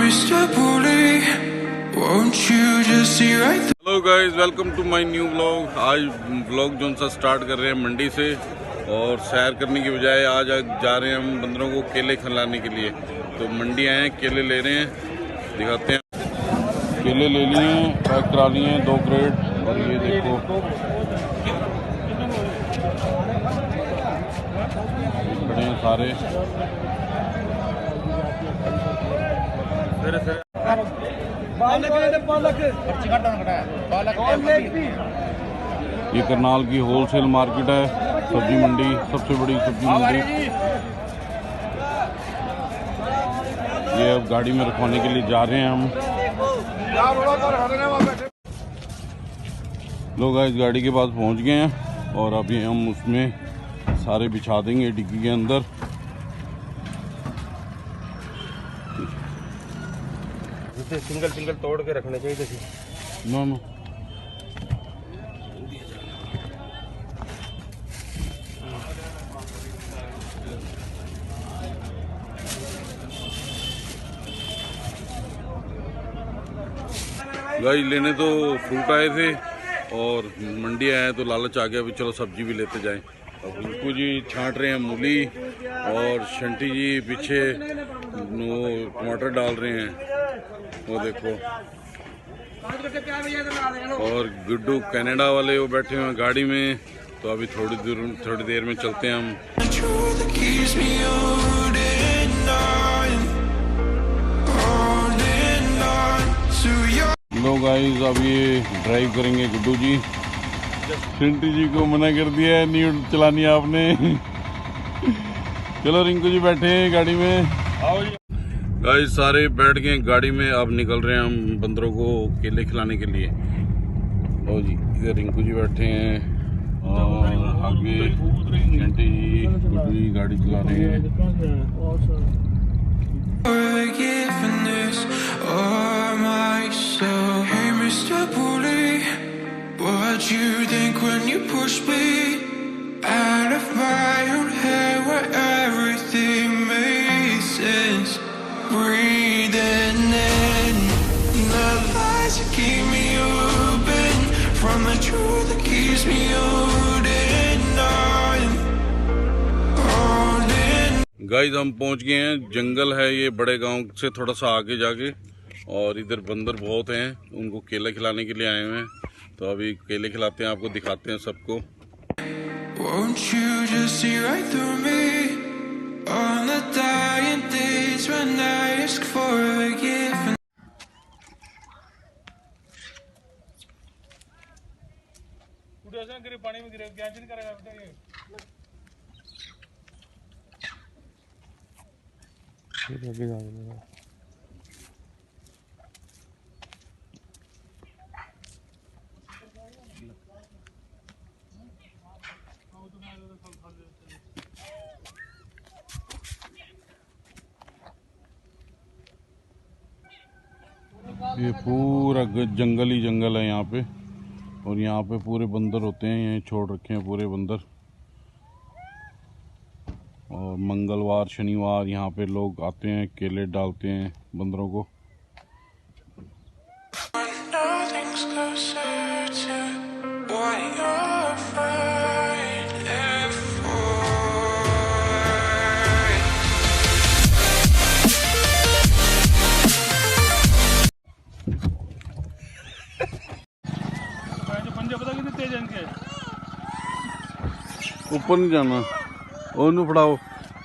Mr. Bully, won't you just see right through? Hello guys, welcome to my new vlog. आज vlog जो सा start कर रहे हैं मंडी से, और सैर करने की बजाय आज जा रहे हैं हम बंदरों को केले खिलाने के लिए। तो मंडी आए हैं, केले ले रहे हैं, दिखाते हैं। केले ले लिए हैं, पैक करा लिए हैं 2 क्रेट। और ये देखो खड़े हैं सारे। ये करनाल की होलसेल मार्केट है, सब्जी मंडी, सबसे बड़ी सब्जी मंडी। ये अब गाड़ी में रखवाने के लिए जा रहे हैं हम लोग। इस गाड़ी के पास पहुंच गए हैं और अभी हम उसमें सारे बिछा देंगे डिग्गी के अंदर। सिंगल सिंगल तोड़ के रखने चाहिए थे। नो गाइस, लेने तो फ्रूट आए थे और मंडी आए तो लालच आ गया भी चलो सब्जी भी लेते जाएं। अब रिंकू जी छांट रहे हैं मूली और शंटी जी पीछे टमाटर डाल रहे हैं, वो देखो। और गुड्डू कनाडा वाले वो बैठे हुए हैं गाड़ी में। तो अभी थोड़ी देर में चलते हैं हम। लोग गाइस, अब ये ड्राइव करेंगे गुड्डू जी। शंटी जी को मना कर दिया है, नहीं चलानी आपने। चलो रिंकू जी बैठे हैं गाड़ी में। आओ जी गाइस, सारे बैठ गए गाड़ी में। अब निकल रहे हैं हम बंदरों को केले खिलाने के लिए। लो जी, इधर रिंकू जी बैठे हैं और आगे शंटी जी गुड्डू जी गाड़ी चला रहे हैं। Forgiveness or myself. Hey, Mr. Bully, what'd you think when you pushed me out of my own head where everything made sense? Breathing in the lies that keep me open from the truth that keeps me holding on. Guys, हम पहुंच गए हैं। जंगल है ये बड़े गांव से थोड़ा सा आगे जाके, और इधर बंदर बहुत हैं, उनको केला खिलाने के लिए आए हुए हैं। तो अभी केले खिलाते हैं, आपको दिखाते हैं सबको। Won't you just see right through me on the dying days when I ask for forgiveness? पानी में गिरे क्या चीज करेगा बताइए। ये पूरा जंगल ही जंगल है यहाँ पे, और यहाँ पे पूरे बंदर होते हैं। यहीं छोड़ रखे हैं पूरे बंदर। और मंगलवार शनिवार यहाँ पे लोग आते हैं, केले डालते हैं बंदरों को। Nothing's closer to what you're fighting for. पंजे पता कितने तेज हैं इनके। ऊपर नहीं जाना, ओनू फड़ाओ,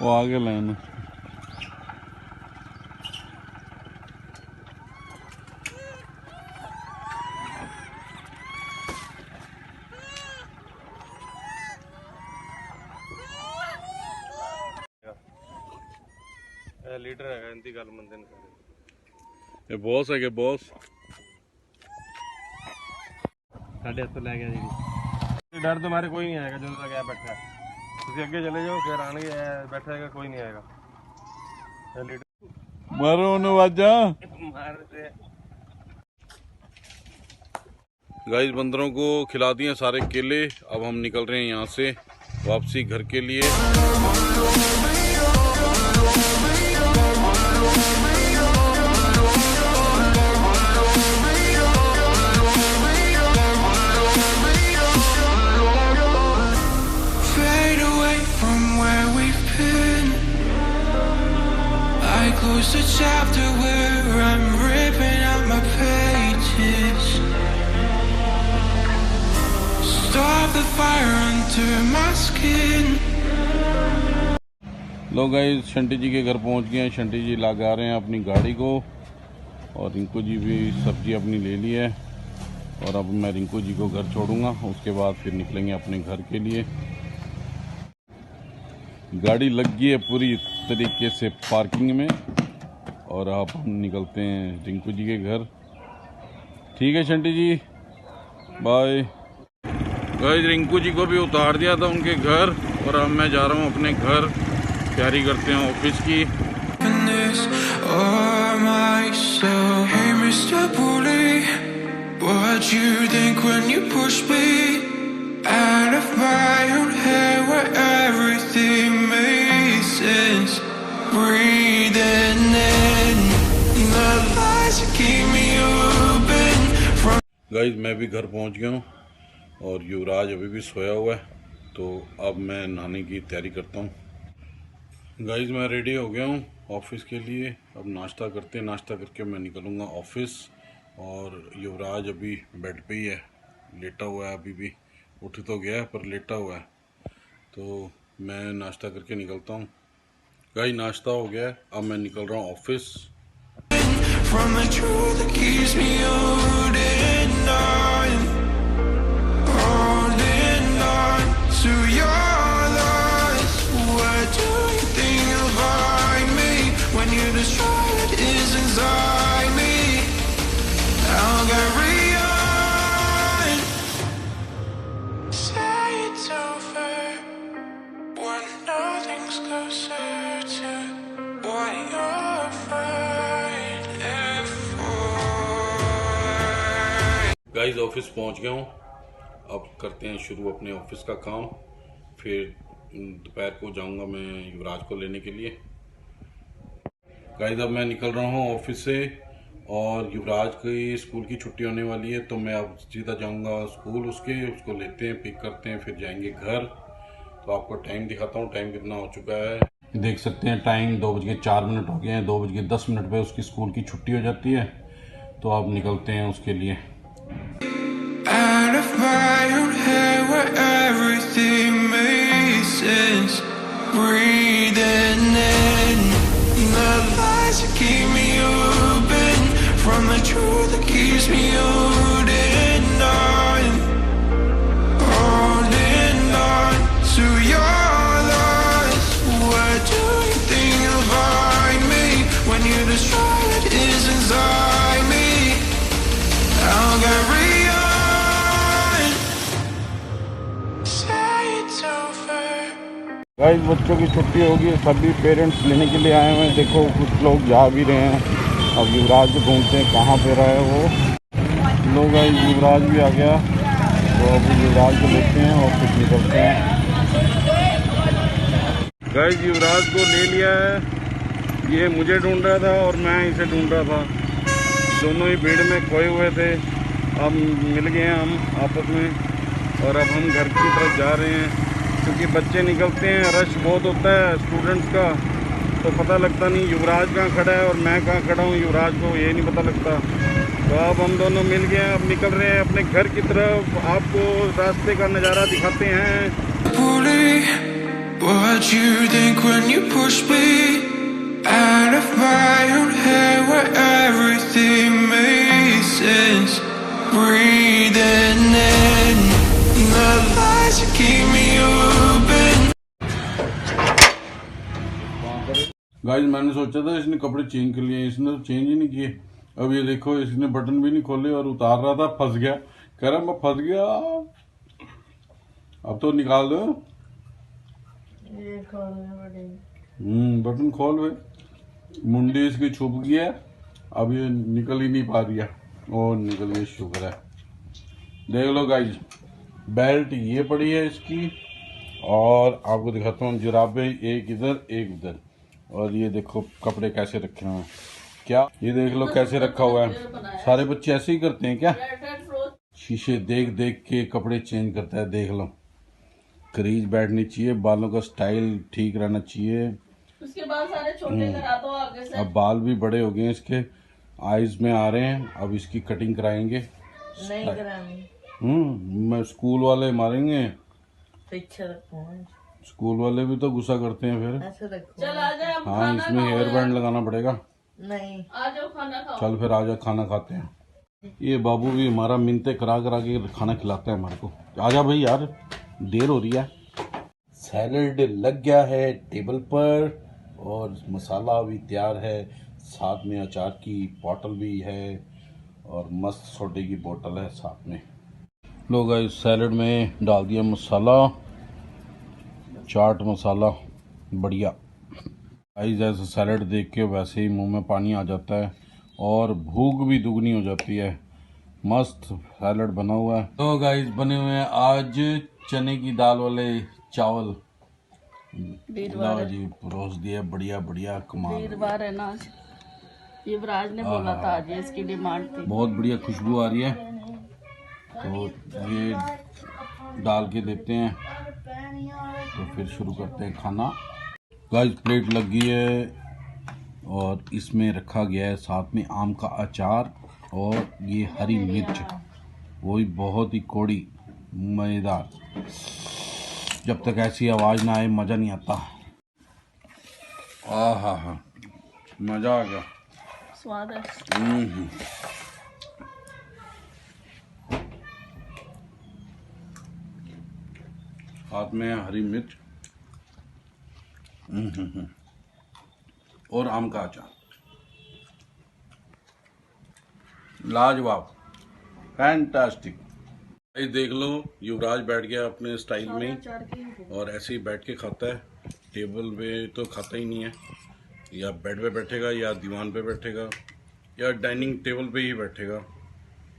वो आगे लाइन। लीडर है इनकी गल मंदे ने। ये बॉस है, बॉस साढ़े हत्थ लै गया जी। डर तो मारे कोई नहीं आएगा, जो तक बैठा है। तुम अगे चले जाओ, फिर आने बैठा है, कोई नहीं आएगा। मारो उन्हें वाजा। गाइस, बंदरों को खिला दिए सारे केले। अब हम निकल रहे हैं यहाँ से वापसी घर के लिए। a chapter where I'm ripping out my pages. Stop the fire under my skin. लोग गाइस शंटी जी के घर पहुंच गए हैं। शंटी जी ला आ रहे हैं अपनी गाड़ी को, और रिंकू जी भी सब्जी अपनी ले ली है। और अब मैं रिंकू जी को घर छोड़ूंगा, उसके बाद फिर निकलेंगे अपने घर के लिए। गाड़ी लग गई है पूरी तरीके से पार्किंग में, और अब हम निकलते हैं रिंकू जी के घर। ठीक है शंटी जी, बाय। गाइस रिंकू जी को भी उतार दिया था उनके घर, और अब मैं जा रहा हूँ अपने घर। तैयारी करते हैं ऑफिस की। Hey Mr. Bully, what you think when you push me out of my own head where everything makes sense? Breathing in the lies that keep me open from. Guys मैं भी घर पहुंच गया हूँ, और युवराज अभी भी सोया हुआ है, तो अब मैं नहाने की तैयारी करता हूँ। गाइस मैं रेडी हो गया हूँ ऑफिस के लिए। अब नाश्ता करते हैं, नाश्ता करके मैं निकलूँगा ऑफिस। और युवराज अभी बेड पे ही है, लेटा हुआ है, अभी भी उठ तो गया है पर लेटा हुआ है। तो मैं नाश्ता करके निकलता हूँ। गाइस नाश्ता हो गया है, अब मैं निकल रहा हूँ office. From the truth that keeps me holding on to your loss. What do you think about me when you destroy what is inside me? I'll carry on. Say it's over when nothing's closer to what you're fighting for. Guys office पहुंच गया हूँ। अब करते हैं शुरू अपने office का काम। फिर दोपहर को जाऊंगा मैं युवराज को लेने के लिए। गाइस अब मैं निकल रहा हूँ ऑफिस से, और युवराज की स्कूल की छुट्टी होने वाली है, तो मैं अब सीधा जाऊंगा स्कूल उसको लेते हैं, पिक करते हैं, फिर जाएंगे घर। तो आपको टाइम दिखाता हूँ, टाइम कितना हो चुका है। देख सकते हैं टाइम 2:04 हो गए हैं। 2:10 पे उसकी स्कूल की छुट्टी हो जाती है, तो अब निकलते हैं उसके लिए। Out of my own head where everything makes sense. Breathing in the lies that keep me open from the truth that keeps me holding on to your loss. What do you think about me when you destroy what is inside me? I'll carry on. Guys बच्चों की छुट्टी होगी, सभी parents लेने के लिए आए हुए हैं। देखो कुछ लोग जा भी रहे हैं। अब युवराज को ढूंढते हैं कहाँ पे रहा है वो लोग। गाइस युवराज भी आ गया, तो अब युवराज को लेते हैं और फिर निकलते हैं। गाइस युवराज को ले लिया है, ये मुझे ढूंढ रहा था और मैं इसे ढूंढ रहा था। दोनों ही भीड़ में खोए हुए थे। अब मिल गए हैं हम आपस में, और अब हम घर की तरफ जा रहे हैं। क्योंकि बच्चे निकलते हैं, रश बहुत होता है स्टूडेंट्स का, तो पता लगता नहीं युवराज कहाँ खड़ा है और मैं कहाँ खड़ा हूँ, युवराज को ये नहीं पता लगता। तो अब हम दोनों मिल गए हैं, अब निकल रहे हैं अपने घर की तरफ। आपको रास्ते का नज़ारा दिखाते हैं। What you think when you push me out of my own head where everything makes sense? Breathing in the lies that keep me open. Guys मैंने सोचा था इसने कपड़े चेंज कर लिए, इसने तो चेंज ही नहीं किए। अब ये देखो इसने बटन भी नहीं खोले और उतार रहा था, फंस गया। कह रहा मैं फंस गया। अब तो निकाल दो। बटन खोल भाई। मुंडी इसकी छुप गई है, अब ये निकल ही नहीं पा रही है। और निकल गई, शुक्र है। देख लो गाइस, बेल्ट ये पड़ी है इसकी, और आपको दिखाता हूँ जुराबे, एक इधर एक उधर। और ये देखो कपड़े कैसे रखे हुए हैं, क्या ये देख लो कैसे रखा हुआ है। सारे बच्चे ऐसे ही करते हैं क्या? शीशे देख देख के कपड़े चेंज करता है। देख लो, क्रीज बैठनी चाहिए, बालों का स्टाइल ठीक रहना चाहिए, उसके बाद सारे छोटे करा दो आगे से। अब बाल भी बड़े हो गए हैं इसके, आईज में आ रहे हैं, अब इसकी कटिंग कराएंगे। नहीं करानी। मैं स्कूल वाले मारेंगे, पीछे रखो। स्कूल वाले भी तो गुस्सा करते हैं फिर। ऐसे रखो। चल आ जा। हाँ, इसमें हेयर बैंड लगाना पड़ेगा। नहीं, आ जाओ खाना खाओ। चल फिर आजा, खाना खाते हैं। ये बाबू भी हमारा मिन्नतें करा करा के खाना खिलाता है हमारे को। आजा भाई यार, देर हो रही है। सैलड लग गया है टेबल पर और मसाला भी तैयार है, साथ में अचार की बोतल भी है और मस्त सोडे की बोतल है साथ में। लोग इस सैलड में डाल दिया मसाला, चाट मसाला, बढ़िया। गाइस ऐसा सैलड देख के वैसे ही मुंह में पानी आ जाता है और भूख भी दुगनी हो जाती है। मस्त सैलड बना हुआ है। तो गाइस बने हुए हैं आज चने की दाल वाले चावल। लो जी, परोस दिए, बढ़िया बढ़िया, कमाल। वीरवार है ना आज, युवराज ने बोला था आज इसकी डिमांड थी। बहुत बढ़िया खुशबू आ रही है, तो ये डाल के देते हैं तो फिर शुरू करते हैं खाना। गाइस प्लेट लग गई है और इसमें रखा गया है साथ में आम का अचार और ये हरी मिर्च, वो भी बहुत ही कौड़ी, मज़ेदार। जब तक ऐसी आवाज़ ना आए मज़ा नहीं आता। हा, मज़ा आ गया, स्वाद है। हाथ में हरी मिर्च और आम का अचार, लाजवाब, फैंटास्टिक। देख लो, युवराज बैठ गया अपने स्टाइल में और ऐसे ही बैठ के खाता है। टेबल पे तो खाता ही नहीं है, या बेड पे बैठेगा या दीवान पे बैठेगा या डाइनिंग टेबल पे ही बैठेगा।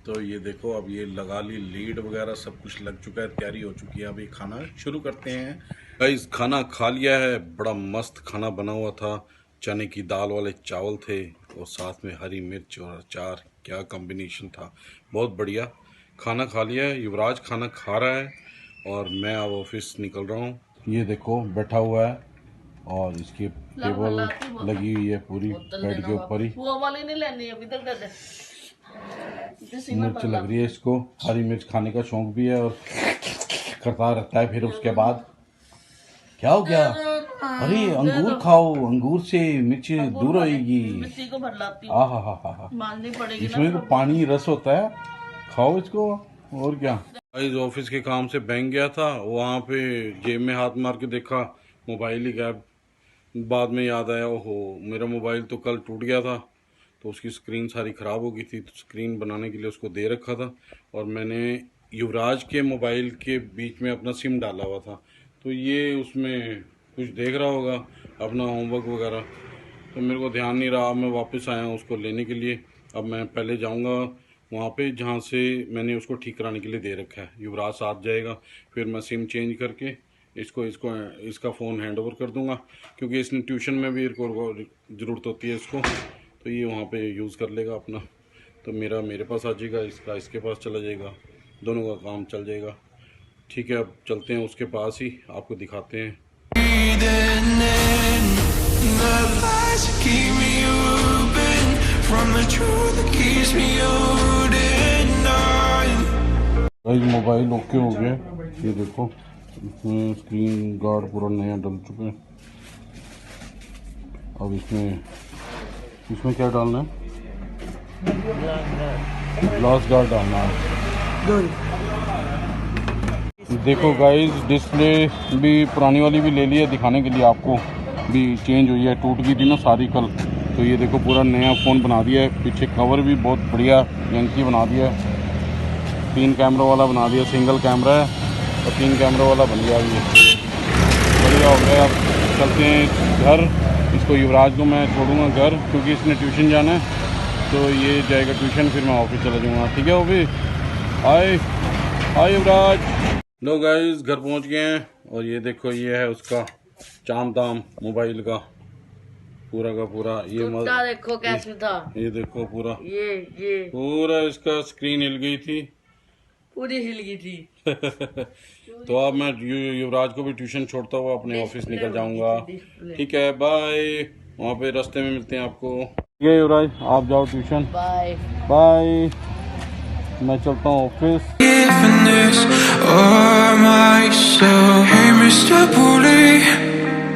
तो ये देखो, अब ये लगा ली लीड वगैरह, सब कुछ लग चुका है, तैयारी हो चुकी है। अभी खाना शुरू करते हैं। गाइस खाना खा लिया है, बड़ा मस्त खाना बना हुआ था। चने की दाल वाले चावल थे और साथ में हरी मिर्च और अचार, क्या कॉम्बिनेशन था, बहुत बढ़िया। खाना खा लिया है, युवराज खाना खा रहा है और मैं अब ऑफिस निकल रहा हूँ। ये देखो बैठा हुआ है और इसकी टेबल लगी हुई है पूरी बेड के ऊपर ही। वो वाली नहीं लेनी, अभी तक दे दे। मिर्च लग रही है इसको, हरी मिर्च खाने का शौक भी है और करता रहता है। फिर उसके बाद क्या हो गया? अरे अंगूर खाओ, अंगूर से मिर्च दूर होएगी। हा, माननी पड़ेगी। इसमें तो पानी रस होता है, खाओ इसको। और क्या, गाइस ऑफिस के काम से बैंक गया था, वहाँ पे जेब में हाथ मार के देखा, मोबाइल ही गायब। बाद में याद आया, ओहो मेरा मोबाइल तो कल टूट गया था, तो उसकी स्क्रीन सारी ख़राब हो गई थी, तो स्क्रीन बनाने के लिए उसको दे रखा था और मैंने युवराज के मोबाइल के बीच में अपना सिम डाला हुआ था, तो ये उसमें कुछ देख रहा होगा अपना होमवर्क वगैरह, तो मेरे को ध्यान नहीं रहा। मैं वापस आया उसको लेने के लिए। अब मैं पहले जाऊंगा वहाँ पे जहाँ से मैंने उसको ठीक कराने के लिए दे रखा है। युवराज साथ जाएगा, फिर मैं सिम चेंज करके इसका फ़ोन हैंड ओवर कर दूंगा, क्योंकि इसने ट्यूशन में भी ज़रूरत होती है इसको, तो ये वहाँ पे यूज़ कर लेगा अपना। तो मेरे पास आ जाएगा, इसका इसके पास चला जाएगा, दोनों का काम चल जाएगा। ठीक है, अब चलते हैं उसके पास ही, आपको दिखाते हैं। मोबाइल ओके हो गया, ये देखो इसमें स्क्रीन गार्ड पूरा नया डल चुका है। अब इसमें क्या डालना है? ग्लास गार्ड डालना है। देखो गाइस, डिस्प्ले भी पुरानी वाली भी ले ली है, दिखाने के लिए आपको भी चेंज हुई है, टूट गई थी ना सारी कल। तो ये देखो पूरा नया फ़ोन बना दिया है, पीछे कवर भी बहुत बढ़िया यंकी बना दिया है, 3 कैमरा वाला बना दिया, सिंगल कैमरा है और 3 कैमरा वाला बन गया। ये बढ़िया हो गया। अब चलते हैं घर, इसको युवराज को मैं छोड़ूंगा घर, क्योंकि इसने ट्यूशन जाना है, तो ये जाएगा ट्यूशन, फिर मैं ऑफिस चला जाऊँगा। ठीक है, वो भी हाय युवराज। लो गाइस, घर पहुंच गए हैं और ये देखो, ये है उसका चाम दाम मोबाइल का पूरा का पूरा। ये देखो कैसे था, ये देखो पूरा ये पूरा इसका स्क्रीन हिल गई थी, पूरी हिल गई थी। तो अब मैं युवराज को भी ट्यूशन छोड़ता हुआ अपने ऑफिस निकल जाऊंगा। ठीक है, बाय। वहाँ पे रास्ते में मिलते हैं आपको। ठीक है युवराज, आप जाओ ट्यूशन। बाय बाय, मैं चलता हूँ office. Given this or myself. Hey, Mr. Bully,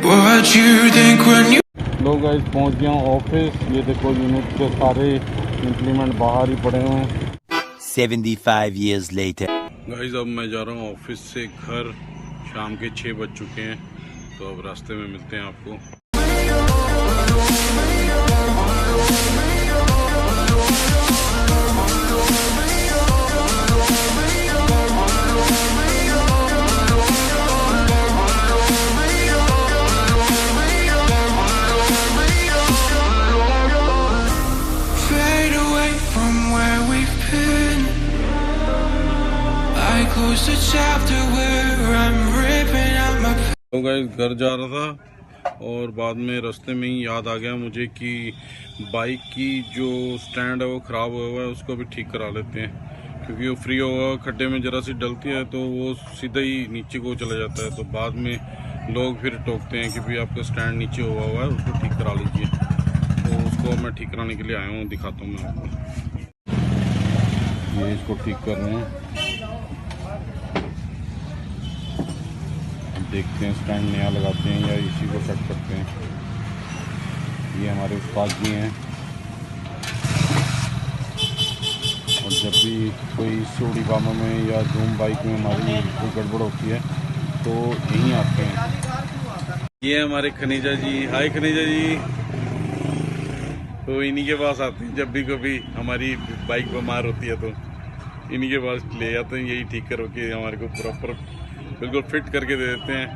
what you think when you लोग गाइस पहुँच गया हूँ ऑफिस। ये देखो यूनिट के सारे इम्प्लीमेंट बाहर ही पड़े हुए हैं। 75 years later. गाइस अब मैं जा रहा हूँ ऑफिस से घर। शाम के 6 बज चुके हैं, तो अब रास्ते में मिलते हैं आपको। fade away from where we've been. I close the chapter where I'm ripping out my तो गाइस घर जा रहा था और बाद में रास्ते में ही याद आ गया मुझे कि बाइक की जो स्टैंड है वो ख़राब हुआ हुआ है, उसको भी ठीक करा लेते हैं। क्योंकि वो फ्री होगा, खड्डे में ज़रा सी डलती है तो वो सीधा ही नीचे को चला जाता है। तो बाद में लोग फिर टोकते हैं कि भाई आपका स्टैंड नीचे हुआ हुआ है, उसको ठीक करा लीजिए। तो उसको मैं ठीक कराने के लिए आया हूँ, दिखाता हूँ मैं आपको। ये इसको ठीक कर रहे हैं, देखते हैं स्टैंड नया लगाते हैं या इसी को सेट करते हैं। ये हमारे उस्ताद जी हैं, और जब भी कोई सोडी कामों में या धूम बाइक में हमारी कोई गड़बड़ होती है तो यहीं आते हैं। ये हमारे खनीजा जी। हाय खनीजा जी। तो इन्हीं के पास आते हैं जब भी कभी हमारी बाइक बीमार होती है, तो इन्हीं के पास ले जाते हैं। यही ठीक करो कि हमारे को प्रॉपर बिल्कुल फिट करके दे देते हैं।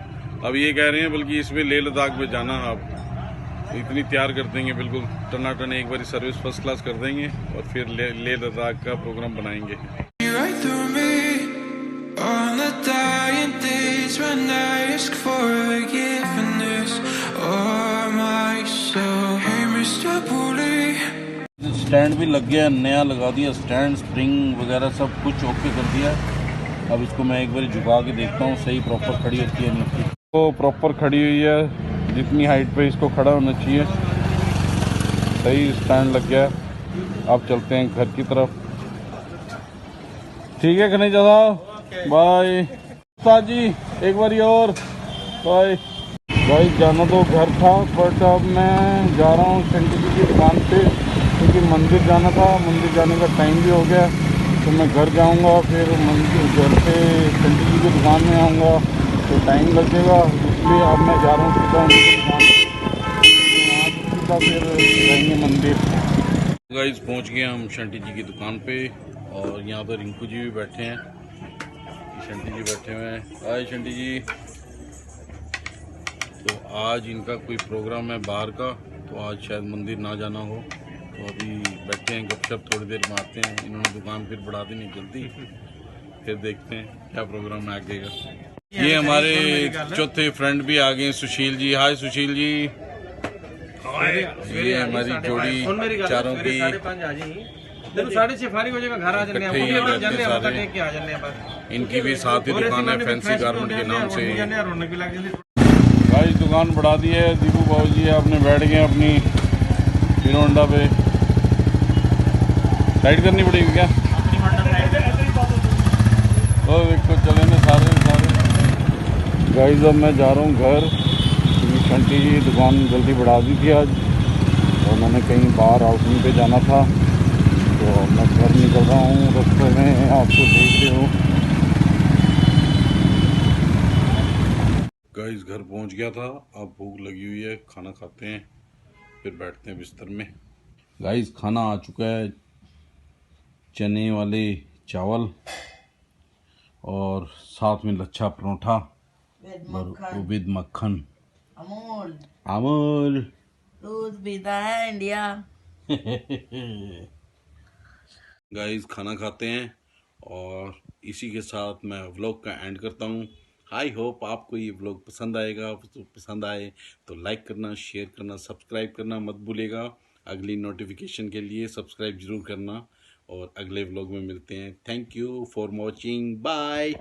अब ये कह रहे हैं बल्कि इसमें लेह लद्दाख में जाना, आप इतनी तैयार कर देंगे बिल्कुल टनाटन, एक बारी सर्विस फर्स्ट क्लास कर देंगे और फिर लेह लद्दाख का प्रोग्राम बनाएंगे। right through me on the dying days when I ask for forgiveness or myself. Hey, Mr. Bully. Stand भी लग गया, नया लगा दिया स्टैंड, स्प्रिंग वगैरह सब कुछ ओके कर दिया। अब इसको मैं एक बार झुका के देखता हूँ सही प्रॉपर खड़ी होती है नहीं। तो प्रॉपर खड़ी हुई है, जितनी हाइट पे इसको खड़ा होना चाहिए। सही स्टैंड लग गया। अब चलते हैं घर की तरफ। ठीक है खनीजा साहब, बाय। उस्ताद जी एक बार और बाय। भाई जाना तो घर था, बट अब मैं जा रहा हूँ शंकर जी की दुकान पे, क्योंकि मंदिर जाना था। मंदिर जाने का टाइम भी हो गया, तो मैं घर जाऊंगा, फिर मंदिर घर से शंकर जी की दुकान में आऊँगा तो टाइम लगेगा। इसलिए अब मैं जा रहा हूँ सीधा उनकी दुकान पे, सीधा फिर जाएंगे मंदिर। गाइस पहुँच गए हम शंटी जी की दुकान पे, और यहाँ पर रिंकू जी भी बैठे हैं। शंटी जी बैठे हुए हैं। हाय शंटी जी। तो आज इनका कोई प्रोग्राम है बाहर का, तो आज शायद मंदिर ना जाना हो, तो अभी बैठे हैं, गपशप थोड़ी देर में आते हैं। इन्होंने दुकान फिर बढ़ा दी नहीं जल्दी, फिर देखते हैं क्या प्रोग्राम है आगे का। ये हमारे चौथे फ्रेंड भी आ गए, सुशील जी। हाय सुशील जी। ये हमारी जोड़ी चारों की इनकी भी साथ ही दुकान है फैंसी गारमेंट के नाम से। भाई दुकान बढ़ा दी है, दीपू बाबू जी अपने बैठ गए अपनी हीरो होंडा पे। साइड करनी पड़ेगी क्या? तो देखो चले ना सारे गाइस। अब मैं जा रहा हूँ घर, क्योंकि शंटी जी दुकान जल्दी बढ़ा दी थी आज, और मैंने कहीं बाहर आउटिंग पे जाना था, तो मैं घर निकल रहा हूँ। रास्ते में आपको देख रहे हो गाइस, घर पहुँच गया था। अब भूख लगी हुई है, खाना खाते हैं फिर बैठते हैं बिस्तर में। गाइस खाना आ चुका है, चने वाले चावल और साथ में लच्छा परोठा विद मक्खन। अमूल अमूल दूध पीता है इंडिया। गाइस खाना खाते हैं, और इसी के साथ मैं व्लॉग का एंड करता हूँ। आई होप आपको ये व्लॉग पसंद आएगा। तो पसंद आए तो लाइक करना, शेयर करना, सब्सक्राइब करना मत भूलिएगा। अगली नोटिफिकेशन के लिए सब्सक्राइब ज़रूर करना, और अगले व्लॉग में मिलते हैं। Thank you for watching, bye.